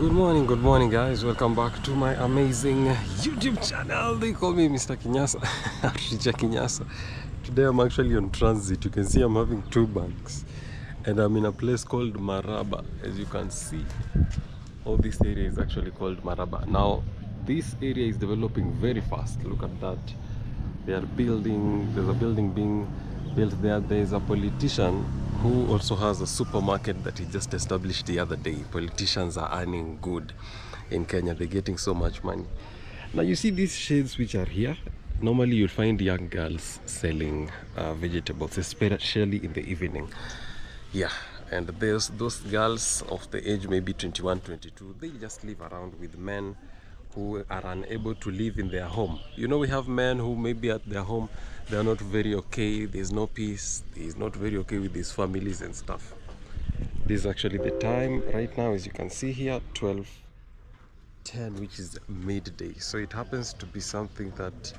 Good morning guys, welcome back to my amazing YouTube channel. They call me Mr. Kinyasa, Teacher Kinyasa. Today I'm actually on transit. You can see I'm having two bags and I'm in a place called Maraba. As you can see, all this area is actually called Maraba. Now this area is developing very fast. Look at that. They are building, there's a building being built there. There's a politician who also has a supermarket that he just established the other day. Politicians are earning good in Kenya. They're getting so much money. Now you see these shades which are here. Normally you'll find young girls selling vegetables, especially in the evening. Yeah, and there's those girls of the age maybe 21, 22. They just live around with men who are unable to live in their home. You know, we have men who maybe at their home they're not very okay, there's no peace, he's not very okay with his families and stuff. This is actually the time right now, as you can see here, 12:10, which is midday. So it happens to be something that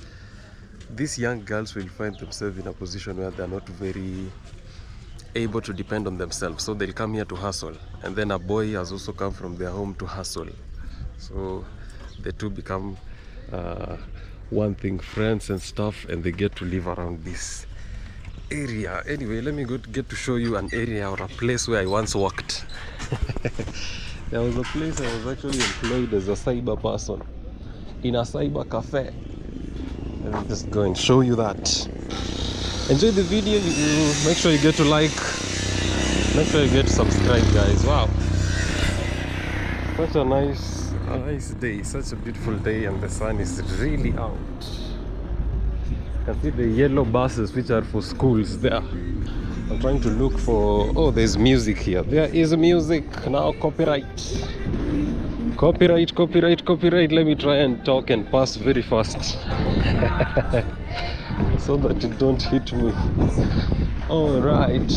these young girls will find themselves in a position where they're not very able to depend on themselves, so they'll come here to hustle, and then a boy has also come from their home to hustle, so the two become one thing, friends and stuff, and they get to live around this area. Anyway, let me get to show you an area or a place where I once worked. There was a place I was actually employed as a cyber person in a cyber cafe. Let me just go and show you that. Enjoy the video. Make sure you get to like, make sure you get to subscribe, guys. Wow, such a nice day, such a beautiful day, and the sun is really out. You can see the yellow buses which are for schools there. I'm trying to look for, oh, there's music here. There is music now. Copyright. Let me try and talk and pass very fast so that it don't hit me. All right.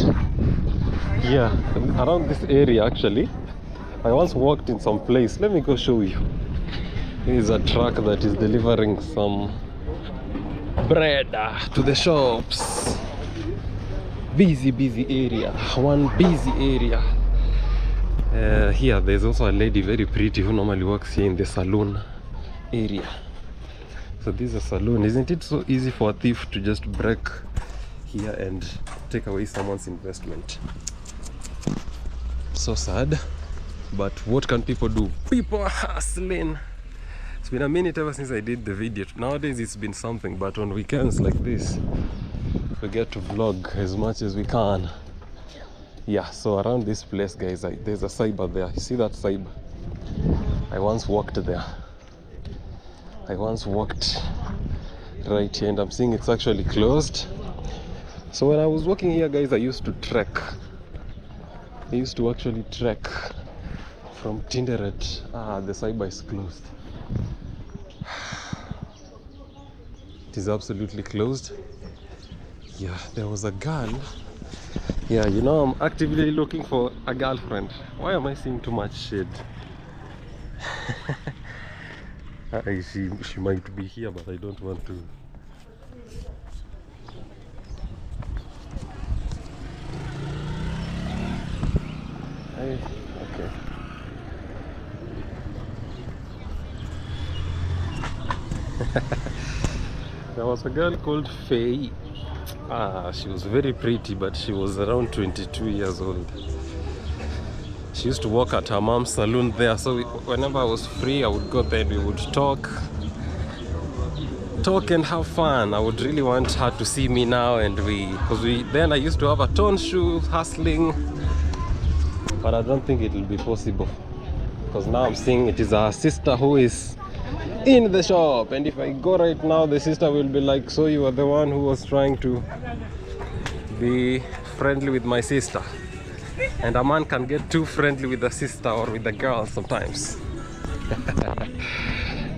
Yeah, around this area actually I once walked in some place. Let me go show you. There is a truck that is delivering some bread to the shops. Busy area. One busy area. Here there's also a lady, very pretty, who normally works here in the saloon area. So this is a saloon. Isn't it so easy for a thief to just break here and take away someone's investment? So sad. But what can people do? People are hustling. It's been a minute ever since I did the video. Nowadays it's been something, but on weekends like this we get to vlog as much as we can. Yeah, so around this place, guys, there's a cyber there. You see that cyber? I once walked there. I once walked right here, and I'm seeing it's actually closed. So when I was walking here, guys, I used to trek. I used to actually trek from Tinderet. The cyber is closed. It is absolutely closed. Yeah, there was a girl. Yeah, you know, I'm actively looking for a girlfriend. Why am I seeing too much shade? She might be here, but I don't want to. Okay. There was a girl called Faye. She was very pretty, but she was around 22 years old. She used to work at her mom's saloon there, so whenever I was free I would go there and we would talk and have fun. I would really want her to see me now, and then I used to have a torn shoe hustling, but I don't think it will be possible because now I'm seeing it is her sister who is in the shop, and if I go right now the sister will be like, so you are the one who was trying to be friendly with my sister. And a man can get too friendly with the sister or with the girl sometimes.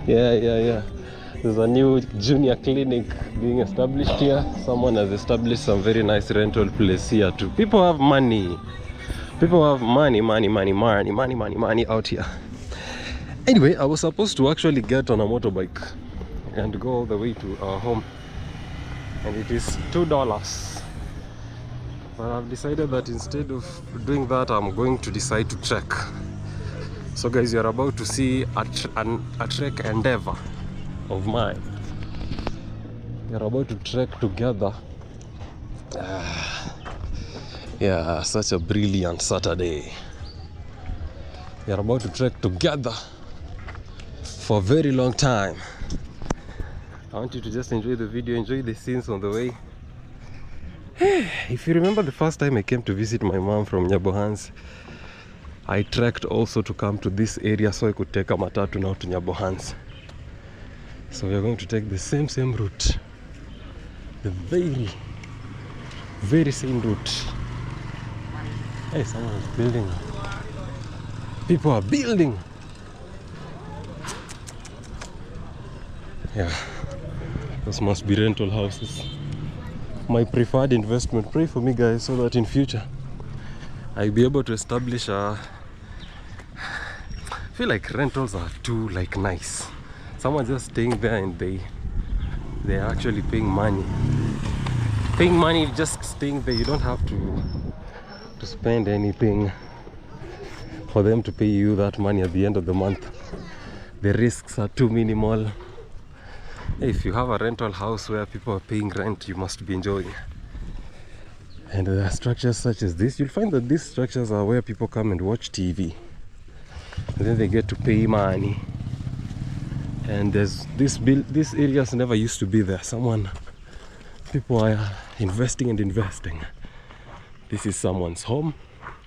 Yeah. There's a new junior clinic being established here. Someone has established some very nice rental place here too. People have money. People have money out here. Anyway, I was supposed to actually get on a motorbike and go all the way to our home, and it is $2. But I've decided that instead of doing that, I'm going to decide to trek. So guys, you're about to see a trek endeavor of mine. You're about to trek together. Yeah, such a brilliant Saturday. You're about to trek together for a very long time. I want you to just enjoy the video, enjoy the scenes on the way. If you remember the first time I came to visit my mom from Nyabohans, I trekked also to come to this area so I could take a matatu now to Nyabohans. So we are going to take the same route. The very same route. Hey, someone is building. People are building. Yeah, those must be rental houses. My preferred investment. Pray for me, guys, so that in future I'll be able to establish a... I feel like rentals are too nice. Someone just staying there and they're actually paying money. Paying money just staying there. You don't have to spend anything for them to pay you that money at the end of the month. The risks are too minimal. If you have a rental house where people are paying rent, you must be enjoying. And there are structures such as this. You'll find that these structures are where people come and watch TV. And then they get to pay money. And there's this areas never used to be there. People are investing and investing. This is someone's home.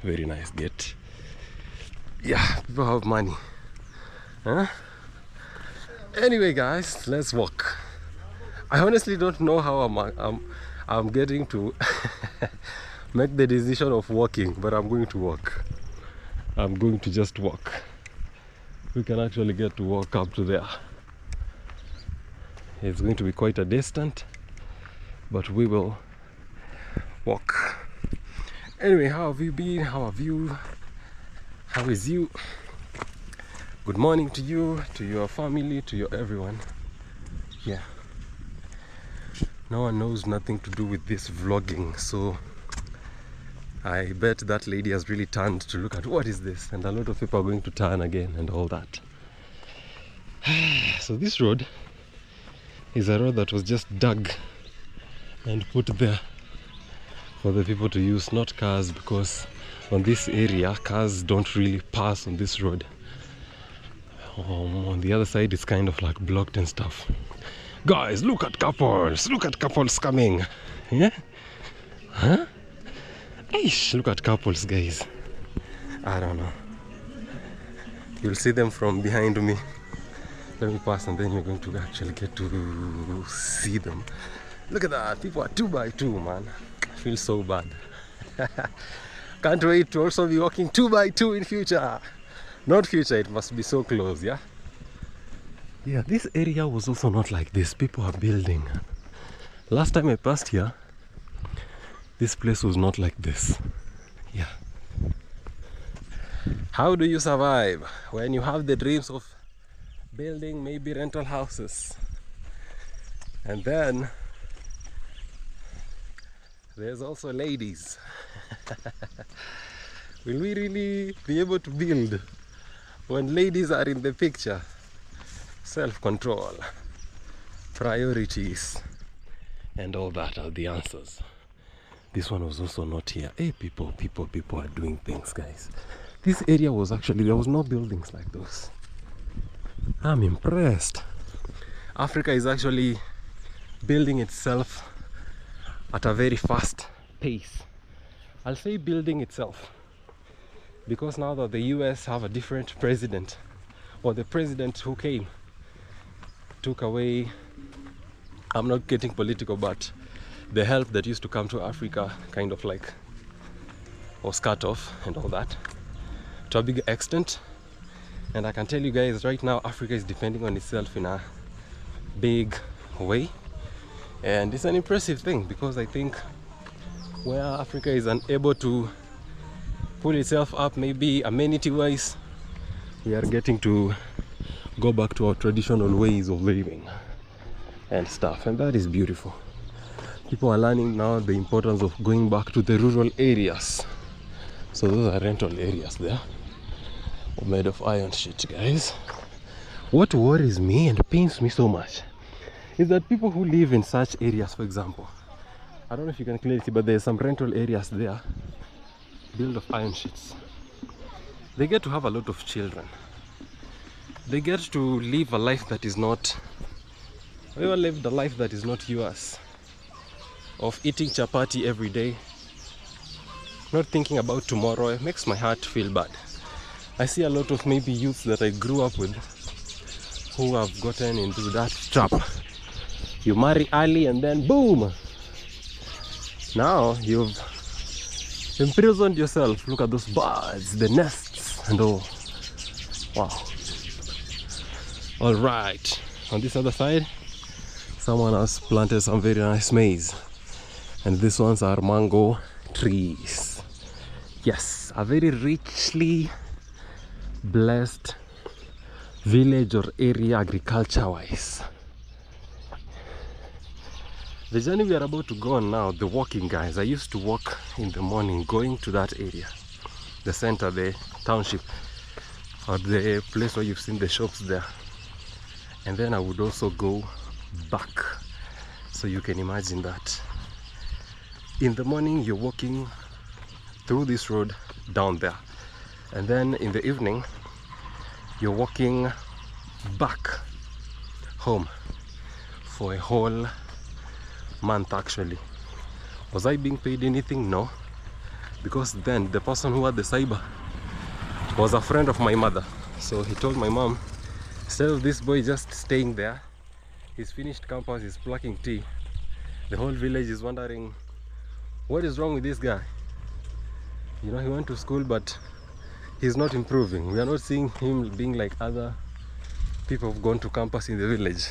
Very nice gate. Yeah, people have money. Huh? Anyway, guys, let's walk. I honestly don't know how I'm getting to make the decision of walking, but I'm going to walk. I'm going to just walk. We can actually get to walk up to there. It's going to be quite a distance, but we will walk. Anyway, how have you been? How have you? How is you? Good morning to you, to your family, to your everyone. Yeah. No one knows nothing to do with this vlogging, so I bet that lady has really turned to look at what is this, and a lot of people are going to turn again and all that. So this road is a road that was just dug and put there for the people to use, not cars, because on this area cars don't really pass on this road. On the other side it's kind of like blocked and stuff. Guys, look at couples coming. Yeah? Huh? Eish, look at couples, guys. I don't know. You'll see them from behind me. Let me pass and then you're going to actually get to see them. Look at that, people are 2x2, man. I feel so bad. Can't wait to also be walking 2x2 in future. Not future, it must be so close, yeah? Yeah, this area was also not like this. People are building. Last time I passed here, this place was not like this. Yeah. How do you survive when you have the dreams of building maybe rental houses? And then there's also ladies. Will we really be able to build when ladies are in the picture? Self-control, priorities, and all that are the answers. This one was also not here. Hey, people are doing things, guys. This area was actually, there was no buildings like those. I'm impressed. Africa is actually building itself at a very fast pace. I'll say building itself, because now that the US have a different president, or the president who came took away, I'm not getting political, but the help that used to come to Africa kind of like was cut off and all that to a big extent. And I can tell you guys right now, Africa is depending on itself in a big way, and it's an impressive thing, because I think where Africa is unable to pull itself up, maybe amenity wise, we are getting to go back to our traditional ways of living and stuff, and that is beautiful. People are learning now the importance of going back to the rural areas. So those are rental areas there. made of iron sheet, guys. What worries me and pains me so much is that people who live in such areas, for example, I don't know if you can clearly see, but there's some rental areas there built of iron sheets. They get to have a lot of children. They get to live a life that is not, whoever lived a life that is not yours, of eating chapati every day, not thinking about tomorrow. It makes my heart feel bad. I see a lot of maybe youths that I grew up with who have gotten into that trap. You marry early and then boom! Now you've imprisoned yourself. Look at those birds, the nests and all. Wow. Alright, on this other side, someone has planted some very nice maize. And these ones are mango trees. Yes, a very richly blessed village or area agriculture wise. The journey we are about to go on now, the walking, guys. I used to walk in the morning going to that area, the center, the township, or the place where you've seen the shops there. And then I would also go back. So you can imagine that. In the morning you're walking through this road down there. And then in the evening you're walking back home for a whole month actually. Was I being paid anything? No. Because then the person who had the cyber was a friend of my mother. So he told my mom, instead of this boy just staying there, he's finished campus, he's plucking tea. The whole village is wondering, what is wrong with this guy? You know, he went to school but he's not improving. We are not seeing him being like other people who've gone to campus in the village,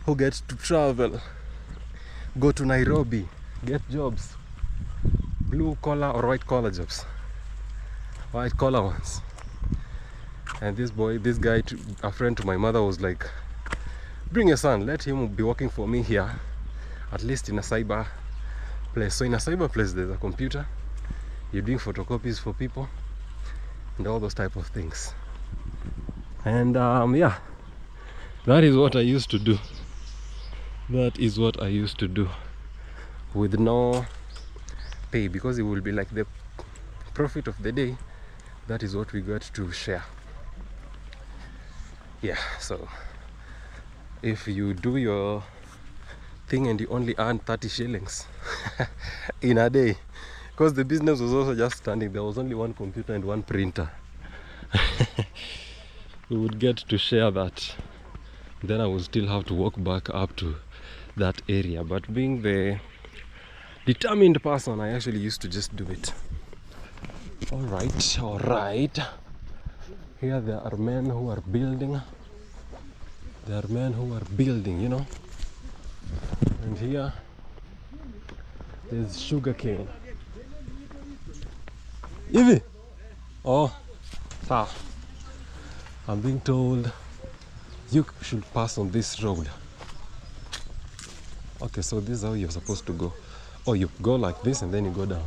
who get to travel, go to Nairobi, get jobs, blue collar or white collar jobs, white collar ones. And this boy, this guy, a friend to my mother, was like, bring your son, let him be working for me here, at least in a cyber place. So in a cyber place there's a computer, you're doing photocopies for people and all those type of things. And yeah, that is what I used to do. That is what I used to do, with no pay, because it will be like the profit of the day. That is what we got to share. Yeah, so if you do your thing and you only earn 30 shillings in a day, because the business was also just standing, there was only one computer and one printer. We would get to share that. Then I would still have to walk back up to that area, but being the determined person, I actually used to just do it. All right. Here there are men who are building. There are men who are building, you know. And here there's sugarcane. Evie! Oh, ah. I'm being told you should pass on this road. Okay, so this is how you're supposed to go. Oh, you go like this and then you go down.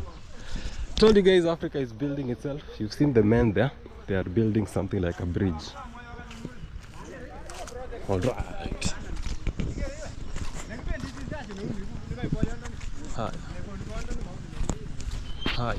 Told you guys, Africa is building itself. You've seen the men there. They are building something like a bridge. All right. Hi. Hi.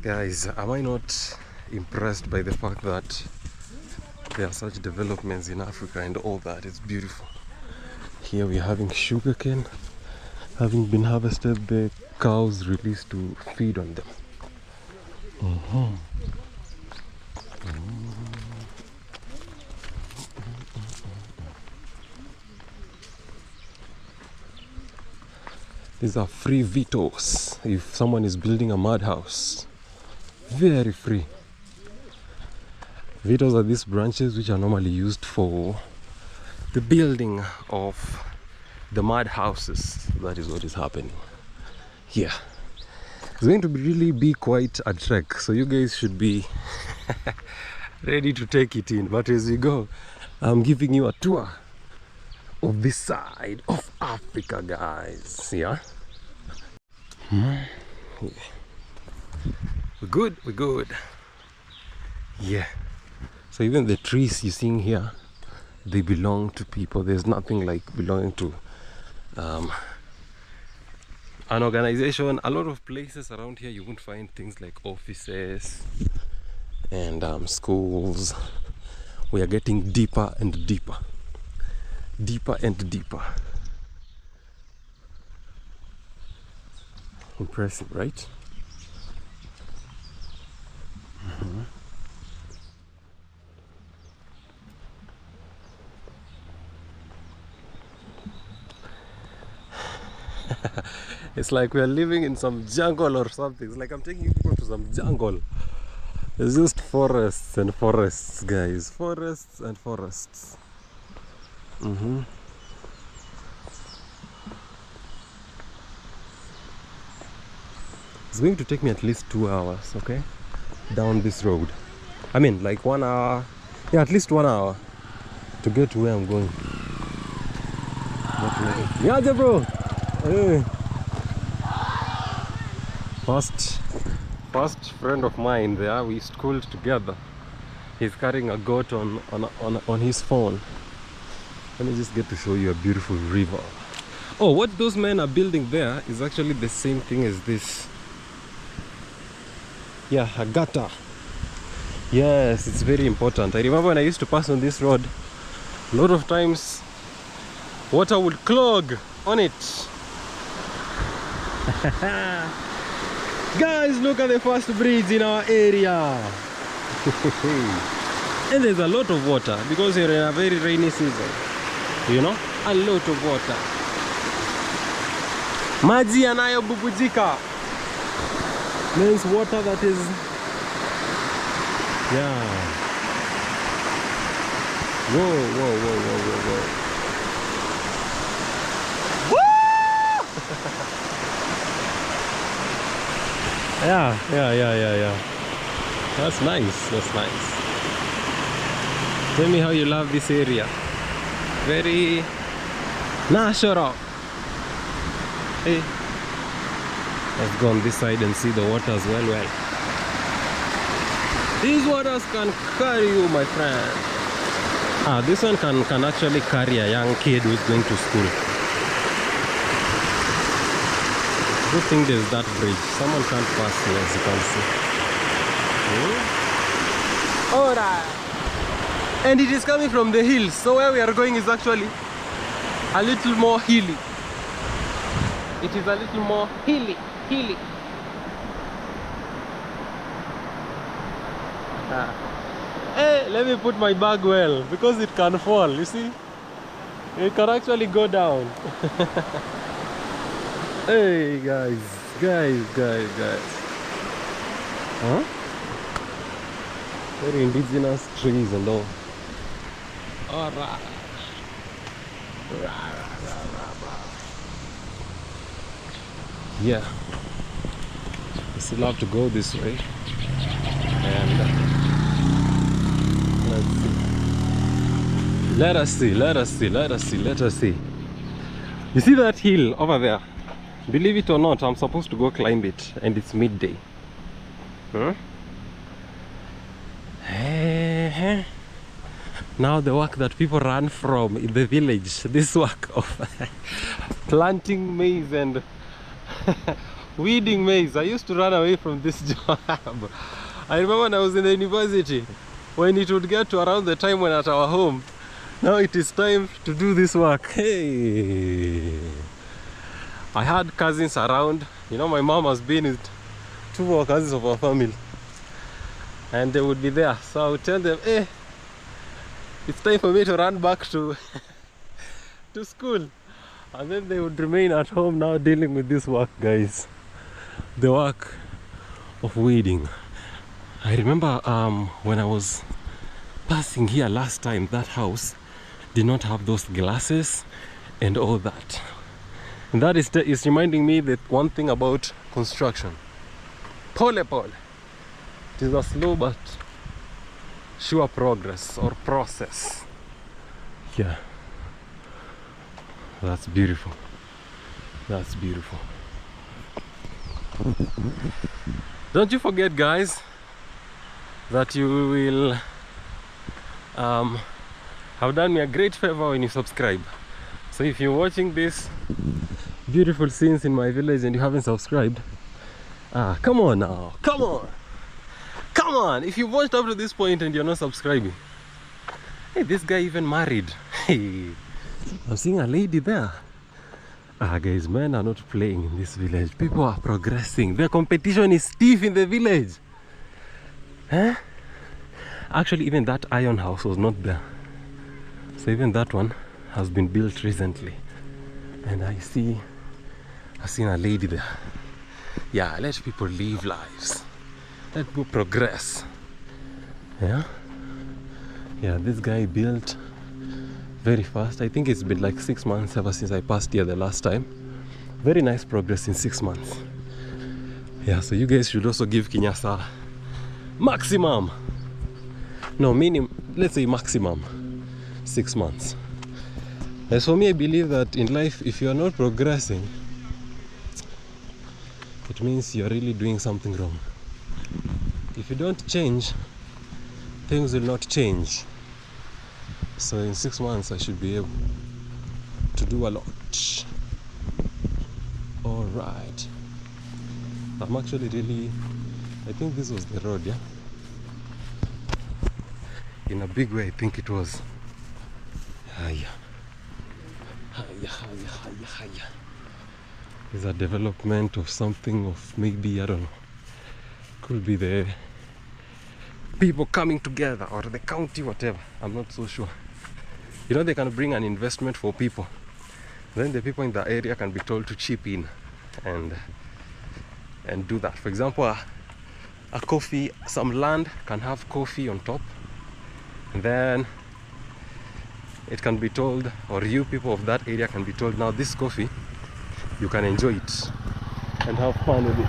Guys, am I not impressed by the fact that there are such developments in Africa and all that? It's beautiful. Here we're having sugarcane having been harvested, the cows released to feed on them. These are free vetoes if someone is building a madhouse. Very free. Vetoes are these branches which are normally used for the building of the mud houses. That is what is happening here. It's going to really be quite a trek, so you guys should be ready to take it in. But as we go, I'm giving you a tour of this side of Africa, guys. Yeah. Yeah. We're good. Yeah. So even the trees you're seeing here, they belong to people. There's nothing like belonging to an organization. A lot of places around here you won't find things like offices and schools. We are getting deeper and deeper. Impressive, right? It's like we are living in some jungle or something. It's like I'm taking people to some jungle. It's just forests and forests, guys. Forests and forests. It's going to take me at least 2 hours, okay? Down this road. I mean, like 1 hour. Yeah, at least 1 hour to get to where I'm going. Yeah, bro. Hey. First friend of mine there, we schooled together. He's carrying a goat on his phone. Let me just get to show you a beautiful river. Oh, what those men are building there is actually the same thing as this. Yeah, a gutter. Yes, it's very important. I remember when I used to pass on this road, a lot of times water would clog on it. Guys, look at the first bridge in our area. And there's a lot of water because you're in a very rainy season. You know, a lot of water. Maji yanayobubujika means water that is, yeah. Whoa. Yeah. That's nice. Tell me how you love this area. Very natural. Hey, let's go on this side and see the water as well. These waters can carry you, my friend. This one can actually carry a young kid who's going to school. Good thing there's that bridge. Someone can't pass here, as you can see. Alright. And it is coming from the hills. So where we are going is actually a little more hilly. It is a little more hilly. Hey, let me put my bag well, because it can fall, you see? It can actually go down. Hey guys. Huh? Very indigenous trees and all. Alright. Yeah. We still have to go this way. And let us see. You see that hill over there? Believe it or not, I'm supposed to go climb it, and it's midday. Huh? Now the work that people run from in the village, this work of planting maize and weeding maize. I used to run away from this job. I remember when I was in the university, when it would get to around the time when at our home, now it is time to do this work. Hey, I had cousins around. You know, my mom has been with 2 more cousins of our family, and they would be there. So I would tell them, hey, it's time for me to run back to to school. And then they would remain at home now dealing with this work, guys. The work of weeding. I remember when I was passing here last time, that house did not have those glasses and all that. And that is reminding me that one thing about construction. Pole. It is a slow but ensure progress or process. Yeah, that's beautiful. That's beautiful. Don't you forget, guys, that you will have done me a great favor when you subscribe. So if you're watching this beautiful scenes in my village and you haven't subscribed, come on now, come on. If you've watched up to this point and you're not subscribing, hey, this guy even married. Hey, I'm seeing a lady there. Guys, men are not playing in this village. People are progressing. The competition is stiff in the village. Huh? Actually, even that iron house was not there. So even that one has been built recently. And I've seen a lady there. Yeah, let people live lives. Let people progress. Yeah? Yeah, this guy built very fast. I think it's been like 6 months ever since I passed here the last time. Very nice progress in 6 months. Yeah, so you guys should also give Kinyasa maximum, no, minimum, let's say maximum 6 months. As for me, I believe that in life, if you are not progressing, it means you're really doing something wrong. If you don't change, things will not change. So in 6 months I should be able to do a lot. Alright. I'm actually really, I think this was the road, yeah? In a big way, I think it was. Hiya. Is a development of something of maybe, I don't know. Could be the people coming together or the county, whatever. I'm not so sure. You know, they can bring an investment for people. Then the people in the area can be told to chip in and do that. For example, a coffee, some land can have coffee on top. And then it can be told, or you people of that area can be told, now this coffee, you can enjoy it and have fun with it.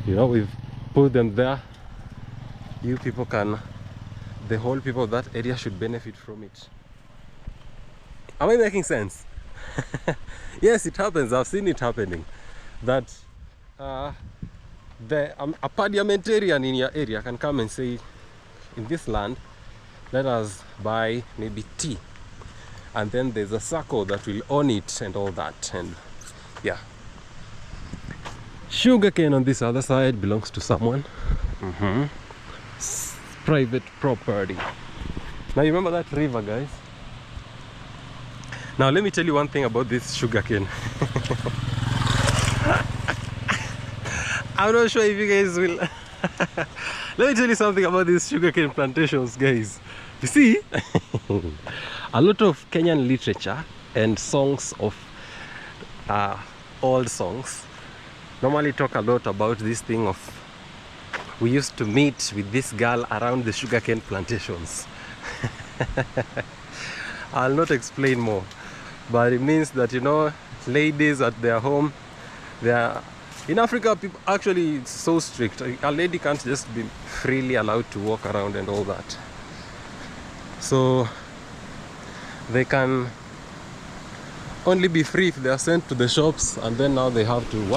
You know, we've put them there. You people can, the whole people of that area should benefit from it. Am I making sense? Yes, it happens. I've seen it happening. That a parliamentarian in your area can come and say, in this land, let us buy maybe tea. And then there's a circle that will own it and all that. And yeah. Sugarcane on this other side belongs to someone. Private property. Now you remember that river, guys? Now let me tell you one thing about this sugarcane. I'm not sure if you guys will. Let me tell you something about these sugarcane plantations, guys. You see, a lot of Kenyan literature and songs of old songs normally talk a lot about this thing of, we used to meet with this girl around the sugarcane plantations. I'll not explain more, but it means that, you know, ladies at their home, they are, in Africa, people, actually it's so strict. A lady can't just be freely allowed to walk around and all that. So they can only be free if they are sent to the shops, and then now they have to see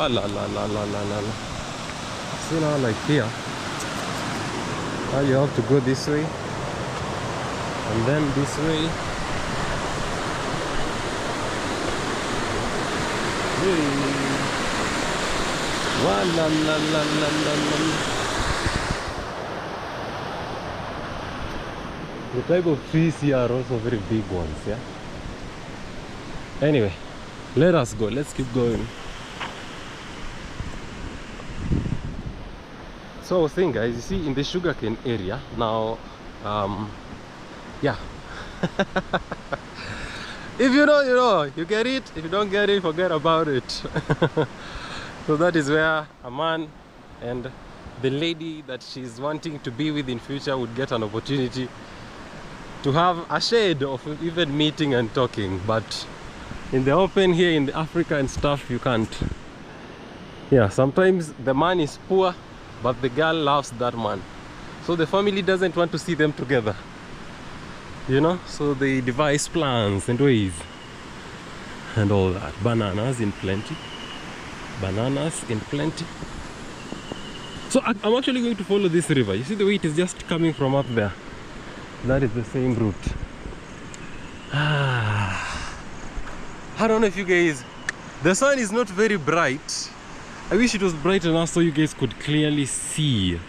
now, like here, now you have to go this way and then this way. The type of trees here are also very big ones, yeah? Anyway, let us go, let's keep going. So I was saying, guys, you see, in the sugarcane area, now, yeah. If you know, you know, you get it. If you don't get it, forget about it. So that is where a man and the lady that she's wanting to be with in future would get an opportunity to have a shade of even meeting and talking. But in the open here in the Africa and stuff, you can't. Yeah, sometimes the man is poor but the girl loves that man. So the family doesn't want to see them together. You know, so they devise plans and ways and all that. Bananas in plenty. Bananas in plenty. So I'm actually going to follow this river. You see the way it is just coming from up there. That is the same route. I don't know if you guys... The sun is not very bright. I wish it was bright enough so you guys could clearly see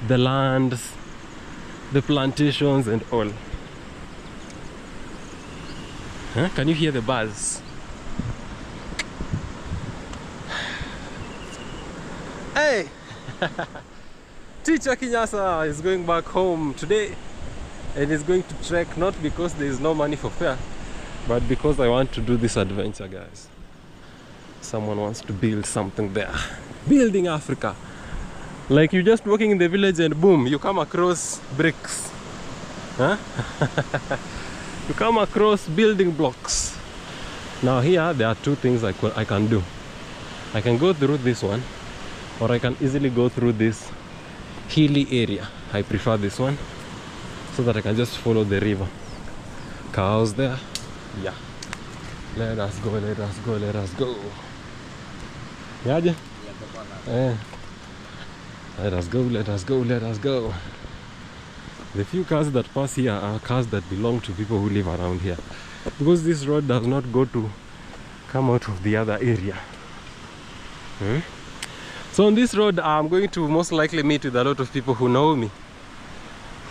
the lands, the plantations and all. Huh? Can you hear the buzz? Hey! Teacher Kinyasa is going back home today and is going to trek, not because there is no money for fare, but because I want to do this adventure, guys. Someone wants to build something there. Building Africa. Like you're just walking in the village and boom, you come across bricks. Huh? You come across building blocks. Now here, there are two things I can do. I can go through this one, or I can easily go through this hilly area. I prefer this one, so that I can just follow the river. Cows there. Yeah. Let us go, let us go, let us go. Yeah, let us go, let us go, let us go. The few cars that pass here are cars that belong to people who live around here, because this road does not go to come out of the other area. So on this road I'm going to most likely meet with a lot of people who know me.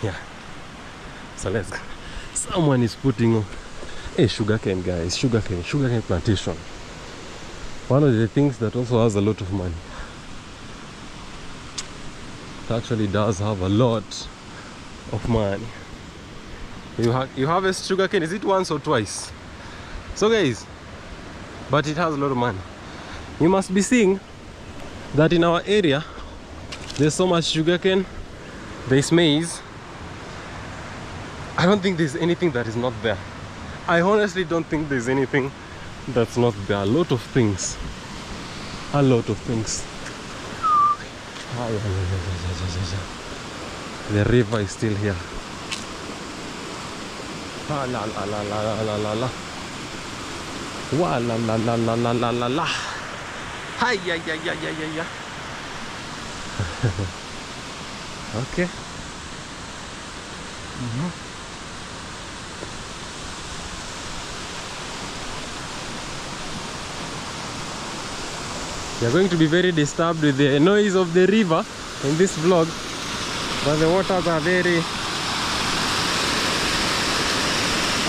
Yeah. So let's go. Someone is putting a sugarcane, guys. Sugarcane plantation. One of the things that also has a lot of money. It actually does have a lot of money. You harvest sugarcane, is it once or twice? So guys, but it has a lot of money. You must be seeing that in our area there's so much sugarcane, there's maize. I don't think there's anything that is not there. I honestly don't think there's anything that's not there. A lot of things. A lot of things. The river is still here. La la la la la la la la. Wa la la la la la la la la. Hi ya ya ya ya ya ya. Okay. You're going to be very disturbed with the noise of the river in this vlog, but the waters are very...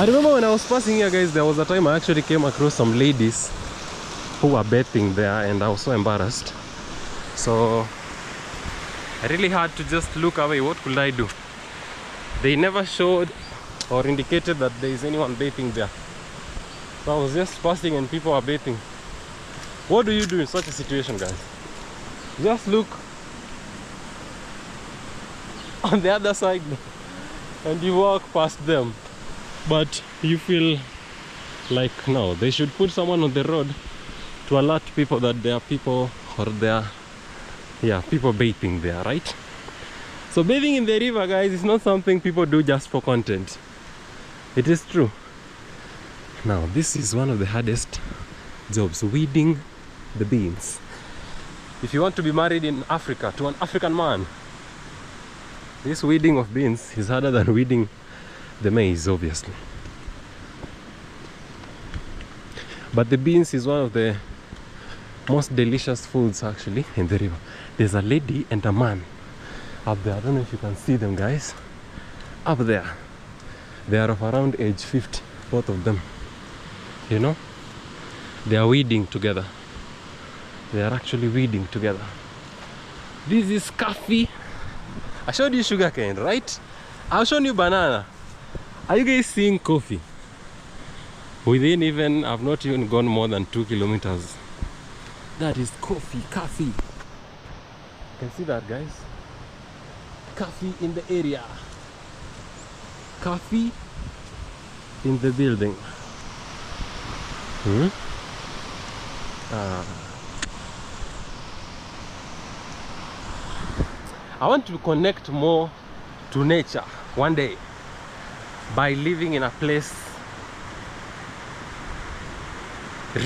I remember when I was passing here, guys, there was a time I actually came across some ladies who were bathing there, and I was so embarrassed. So I really had to just look away. What could I do? They never showed or indicated that there is anyone bathing there. So I was just passing and people are bathing. What do you do in such a situation, guys? Just look on the other side and you walk past them. But you feel like, no, they should put someone on the road to alert people that there are people, or there are people bathing there, right? So bathing in the river, guys, is not something people do just for content. It is true. Now, this is one of the hardest jobs, weeding the beans. If you want to be married in Africa to an African man, this weeding of beans is harder than weeding the maize, obviously. But the beans is one of the most delicious foods actually in the river. There's a lady and a man up there. I don't know if you can see them, guys. Up there. They are of around age 50, both of them. You know? They are weeding together. They are actually weeding together. This is coffee. I showed you sugarcane, right? I've shown you banana. Are you guys seeing coffee? I've not even gone more than 2 kilometers. That is coffee. You can see that, guys. Coffee in the area. Coffee in the building. I want to connect more to nature one day by living in a place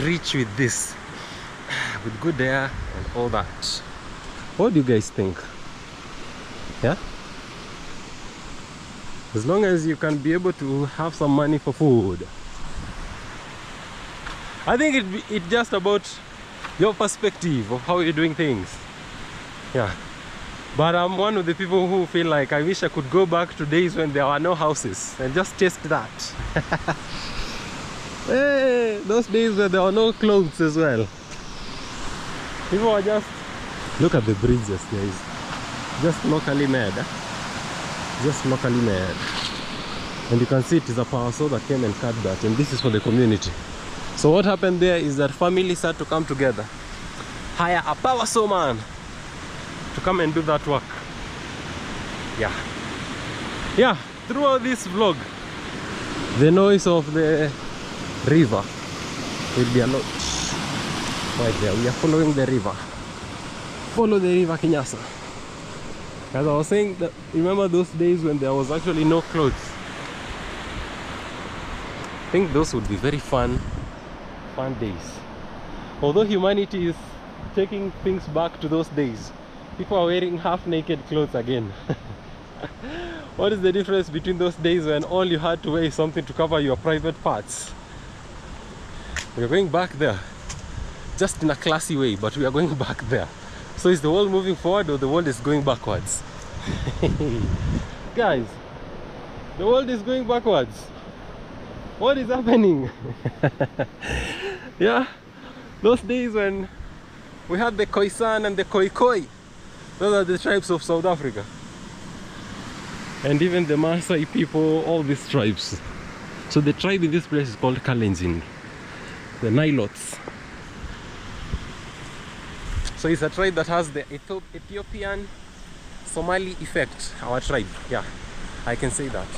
rich with this, with good air and all that. What do you guys think? Yeah? As long as you can be able to have some money for food. I think it's just about your perspective of how you're doing things. Yeah. But I'm one of the people who feel like I wish I could go back to days when there were no houses and just taste that. Hey, those days where there were no clothes as well. People are just... Look at the bridges, guys. Just locally made. Just locally made. And you can see it is a power saw that came and cut that. And this is for the community. So what happened there is that families had to come together, hire a power saw man to come and do that work. Yeah. Yeah, throughout this vlog, the noise of the river will be a lot. Right there, we are following the river. Follow the river Kinyasa. As I was saying, that, remember those days when there was actually no clothes? I think those would be very fun days. Although humanity is taking things back to those days, people are wearing half-naked clothes again. What is the difference between those days when all you had to wear is something to cover your private parts? We are going back there, just in a classy way, but we are going back there. So is the world moving forward or the world is going backwards? Guys, the world is going backwards. What is happening? Yeah, those days when we had the Khoisan and the Khoikhoi, those are the tribes of South Africa. And even the Maasai people, all these tribes. So the tribe in this place is called Kalenjin, the Nilots. So it's a tribe that has the Ethiopian Somali effect, our tribe. Yeah, I can say that.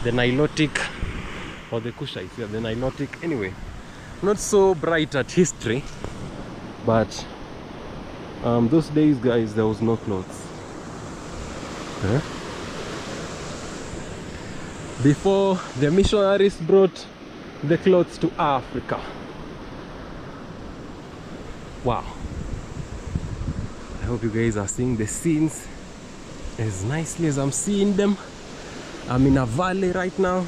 The Nilotic, or the Kushites, yeah, the Nilotic. Anyway, not so bright at history, but those days, guys, there was no clothes. Huh? Before the missionaries brought the clothes to Africa. Wow. I hope you guys are seeing the scenes as nicely as I'm seeing them. I'm in a valley right now.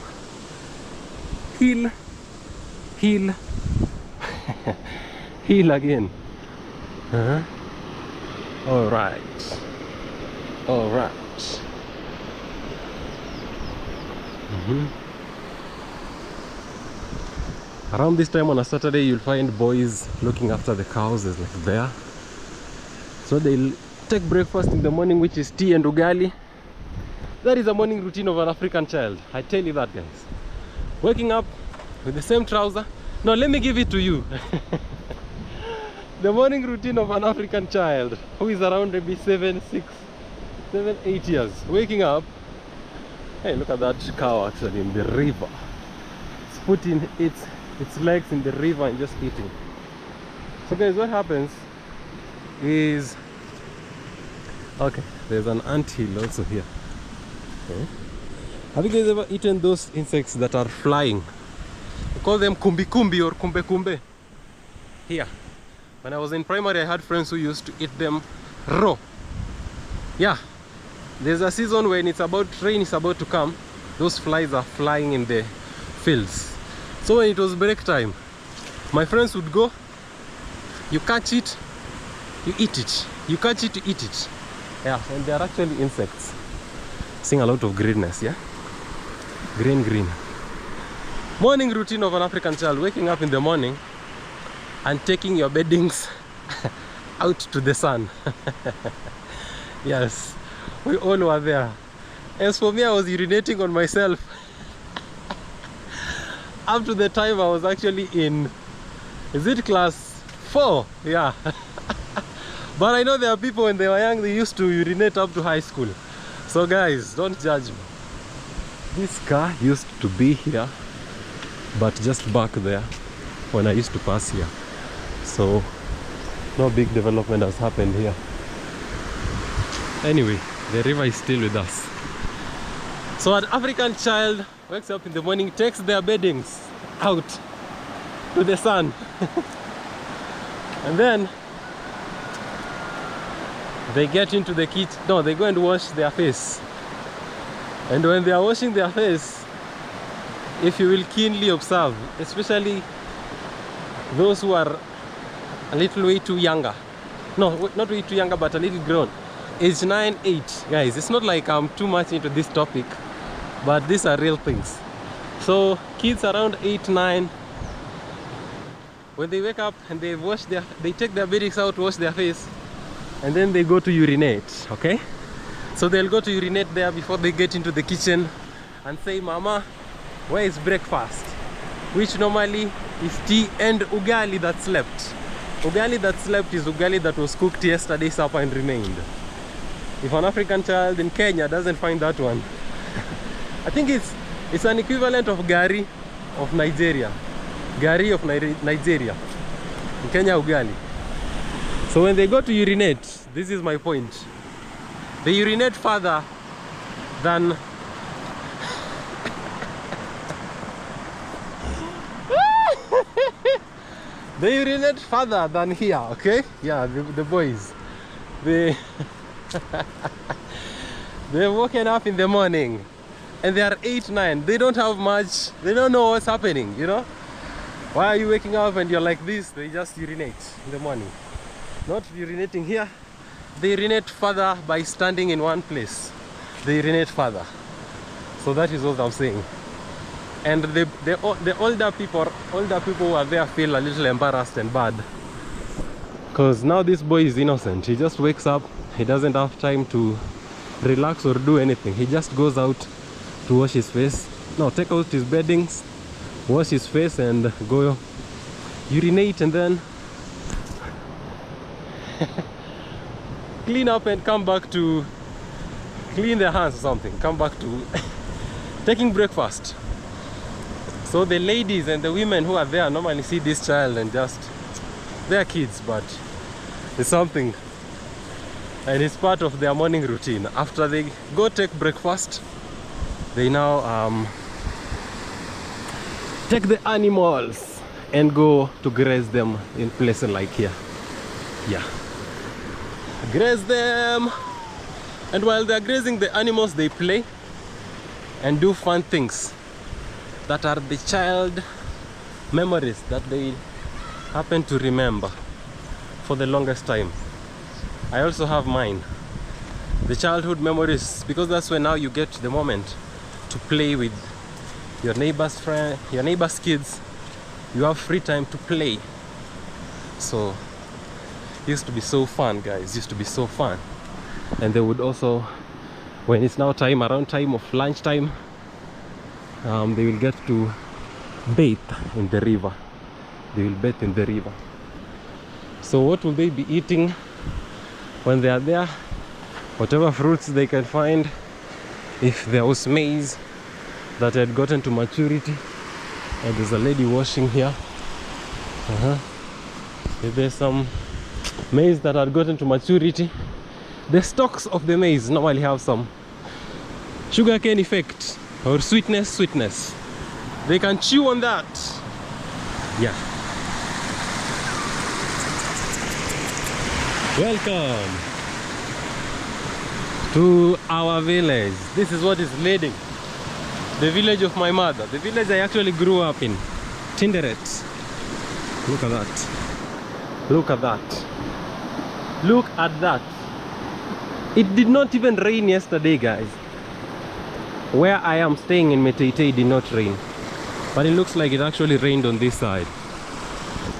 Hill, hill, hill again. All right, all right. Around this time on a Saturday, you'll find boys looking after the cows. There's like bear. So they'll take breakfast in the morning, which is tea and ugali. That is a morning routine of an African child. I tell you that, guys. Waking up with the same trouser. No, let me give it to you. The morning routine of an African child who is around maybe 7, 8 years. Waking up. Hey, look at that cow actually in the river. It's putting its legs in the river and just eating. So guys, what happens is, okay, there's an anthill also here. Okay. Have you guys ever eaten those insects that are flying? We call them kumbi kumbi or kumbe kumbe. Here, when I was in primary, I had friends who used to eat them raw. Yeah, there's a season when it's about rain is about to come. Those flies are flying in the fields. So when it was break time, my friends would go, you catch it, you eat it. You catch it, you eat it. Yeah, and they are actually insects. Seeing a lot of greenness, yeah? Green, green. Morning routine of an African child, waking up in the morning and taking your beddings out to the sun. Yes, we all were there. As for me, I was urinating on myself. Up to the time I was actually in, is it class 4? Yeah. But I know there are people when they were young, they used to urinate up to high school. So guys, don't judge me. This car used to be here, but just back there when I used to pass here. So no big development has happened here. Anyway, the river is still with us. So an African child wakes up in the morning, takes their beddings out to the sun. And then they get into the kitchen. No, they go and wash their face. And when they are washing their face, if you will keenly observe, especially those who are a little way too younger, no, not way too younger, but a little grown, age 9, 8, guys, it's not like I'm too much into this topic, but these are real things. So kids around 8, 9, when they wake up and they take their beddings out, wash their face, and then they go to urinate, okay? So they'll go to urinate there before they get into the kitchen and say, "Mama, where is breakfast?" Which normally is tea and ugali that slept. Ugali that slept is ugali that was cooked yesterday supper and remained. If an African child in Kenya doesn't find that one, I think it's an equivalent of gari of Nigeria. Gari of Nigeria. In Kenya, ugali. So when they go to urinate, this is my point. They urinate further than they urinate further than here, okay? Yeah, the boys. They've woken up in the morning and they are 8, 9. They don't have much, they don't know what's happening, you know? Why are you waking up and you're like this? They just urinate in the morning. Not urinating here. They urinate further by standing in one place. They urinate further. So that is what I'm saying. And the older people who are there feel a little embarrassed and bad. Because now this boy is innocent. He just wakes up. He doesn't have time to relax or do anything. He just goes out to wash his face. No, take out his beddings, wash his face and go urinate, and then clean up and come back to clean their hands or something. Come back to taking breakfast. So the ladies and the women who are there normally see this child and just, they're kids, but it's something, and it's part of their morning routine. After they go take breakfast, they now take the animals and go to graze them in places like here. Yeah, graze them, and while they're grazing the animals, they play and do fun things that are the child memories that they happen to remember for the longest time. I also have mine, the childhood memories, because that's when now you get the moment to play with your neighbor's friend, your neighbor's kids. You have free time to play. So it used to be so fun, guys. It used to be so fun. And they would also, when it's now time, around time of lunchtime, they will get to bathe in the river. They will bathe in the river. So what will they be eating when they are there? Whatever fruits they can find. If there was maize that had gotten to maturity, and there's a lady washing here. If there's some maize that had gotten to maturity, the stalks of the maize normally have some sugarcane effect or sweetness. They can chew on that. Yeah. Welcome to our village. This is what is leading. The village of my mother. The village I actually grew up in. Tinderet. Look at that. Look at that. Look at that. It did not even rain yesterday, guys. Where I am staying in Meteitei did not rain. But it looks like it actually rained on this side.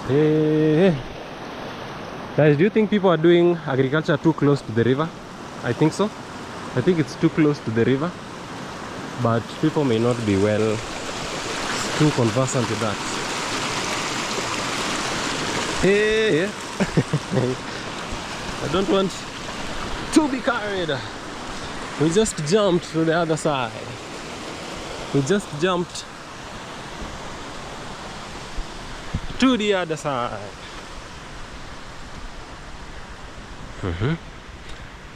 Hey. Guys, do you think people are doing agriculture too close to the river? I think so. I think it's too close to the river. But people may not be well too conversant with that. Hey. I don't want to be carried. We just jumped to the other side. We just jumped to the other side.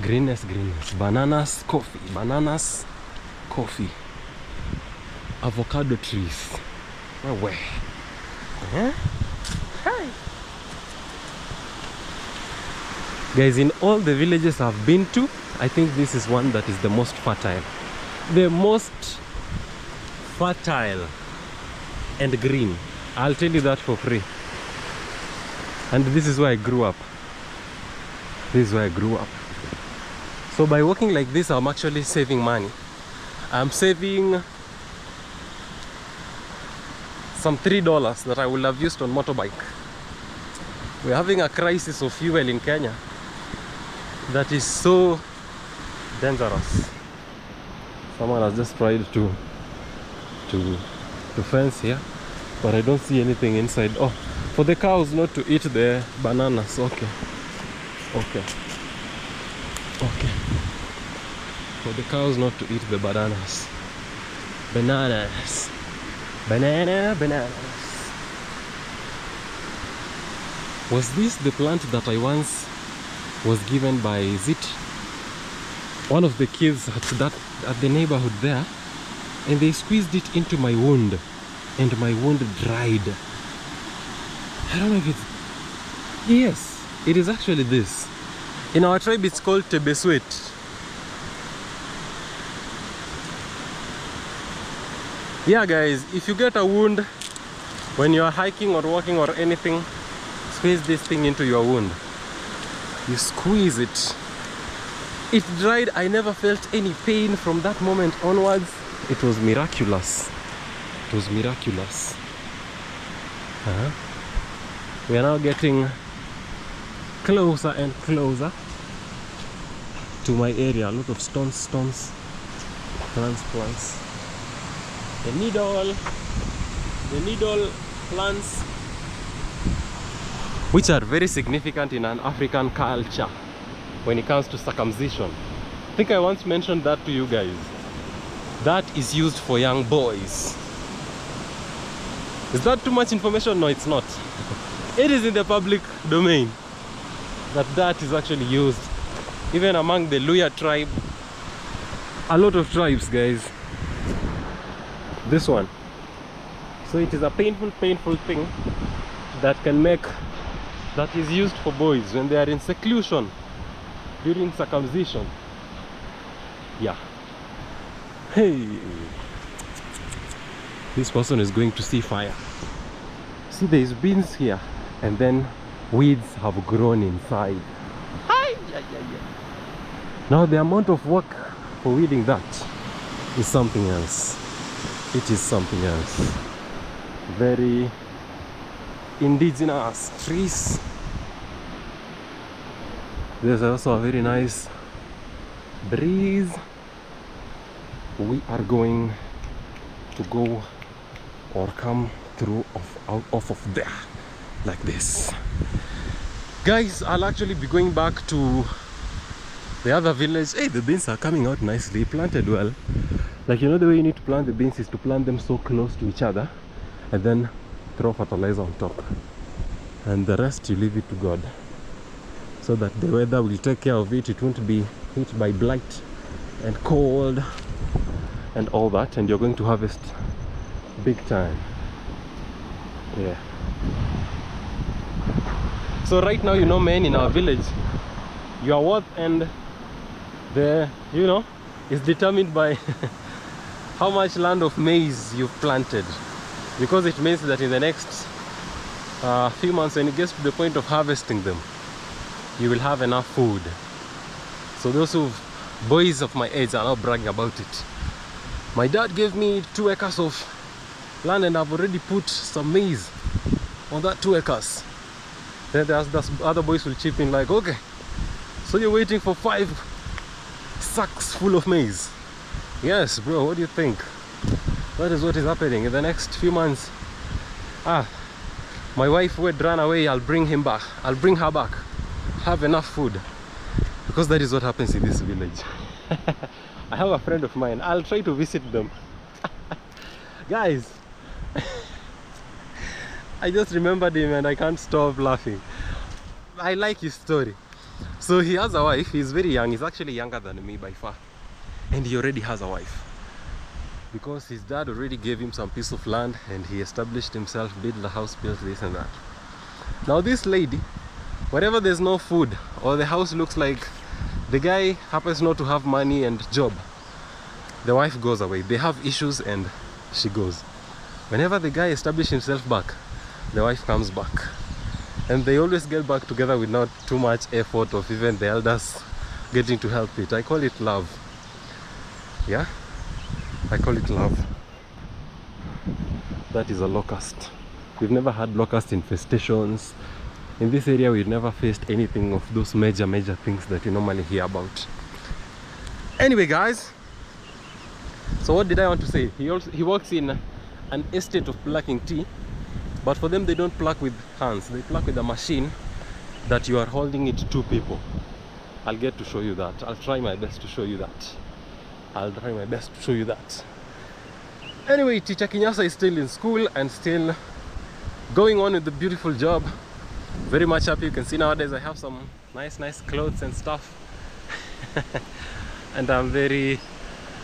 Greenness, greenness. Bananas, coffee. Bananas, coffee. Avocado trees. No way. Huh? Hi. Guys, in all the villages I've been to, I think this is one that is the most fertile. The most fertile and green. I'll tell you that for free. And this is where I grew up. This is where I grew up. So by walking like this, I'm actually saving money. I'm saving some $3 that I would have used on motorbike. We're having a crisis of fuel in Kenya that is so dangerous. Someone has just tried to fence here, but I don't see anything inside. Oh, for the cows not to eat the bananas. Okay. Okay. Okay. For the cows not to eat the bananas. Bananas. Bananas. Was this the plant that I once was given by, is it one of the kids at the neighborhood there, and they squeezed it into my wound and my wound dried. I don't know if it's, yes, it is actually this. In our tribe it's called tebeswet. Yeah guys, if you get a wound when you are hiking or walking or anything, squeeze this thing into your wound. You squeeze it. It dried. I never felt any pain from that moment onwards. It was miraculous. It was miraculous. We are now getting closer and closer to my area. A lot of stones, plants. The needle plants, which are very significant in an African culture when it comes to circumcision. I think I once mentioned that to you guys. That is used for young boys. Is that too much information? No, it's not. It is in the public domain that is actually used even among the Luya tribe. A lot of tribes, guys. This one. So it is a painful thing that is used for boys when they are in seclusion during circumcision. Yeah. Hey, this person is going to see fire. See, there's beans here, and then weeds have grown inside. Now the amount of work for weeding that is something else. It is something else. Very indigenous trees. There's also a very nice breeze. We are going to go or come through off of there like this. Guys, I'll actually be going back to the other village. Hey, the beans are coming out nicely, planted well. Like, you know, the way you need to plant the beans is to plant them so close to each other and then throw fertilizer on top, and the rest you leave it to God, so that the weather will take care of it. It won't be hit by blight and cold and all that, and you're going to harvest big time. Yeah. So right now, you know, men in our village, your worth and the, you know, is determined by how much land of maize you've planted, because it means that in the next few months, when it gets to the point of harvesting them, you will have enough food. So those boys of my age are now bragging about it. My dad gave me 2 acres of land, and I've already put some maize on that 2 acres. Then the other boys will chip in like, okay, so you're waiting for 5 sacks full of maize? Yes, bro, what do you think? That is what is happening in the next few months. My wife would run away, I'll bring her back, have enough food, because that is what happens in this village. I have a friend of mine, I'll try to visit them. Guys, I just remembered him and I can't stop laughing. I like his story. So he has a wife. He's very young. He's actually younger than me by far. And he already has a wife. Because his dad already gave him some piece of land and he established himself, built the house, built this and that. Now this lady, wherever there's no food or the house looks like the guy happens not to have money and job, the wife goes away. They have issues and she goes. Whenever the guy establishes himself back, the wife comes back. And they always get back together with not too much effort of even the elders getting to help it. I call it love. Yeah? I call it love. That is a locust. We've never had locust infestations. In this area we've never faced anything of those major things that you normally hear about. Anyway guys, so what did I want to say? He works in an estate of plucking tea, but for them they don't pluck with hands. They pluck with a machine that you are holding it to people. I'll get to show you that. I'll try my best to show you that. Anyway, teacher Kinyasa is still in school and still going on with the beautiful job. Very much happy. You can see nowadays I have some nice clothes and stuff. And I'm very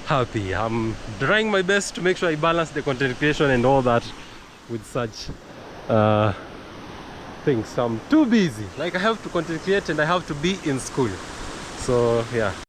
happy. I'm trying my best to make sure I balance the content creation and all that with such things. I'm too busy. Like I have to content create and I have to be in school. So yeah.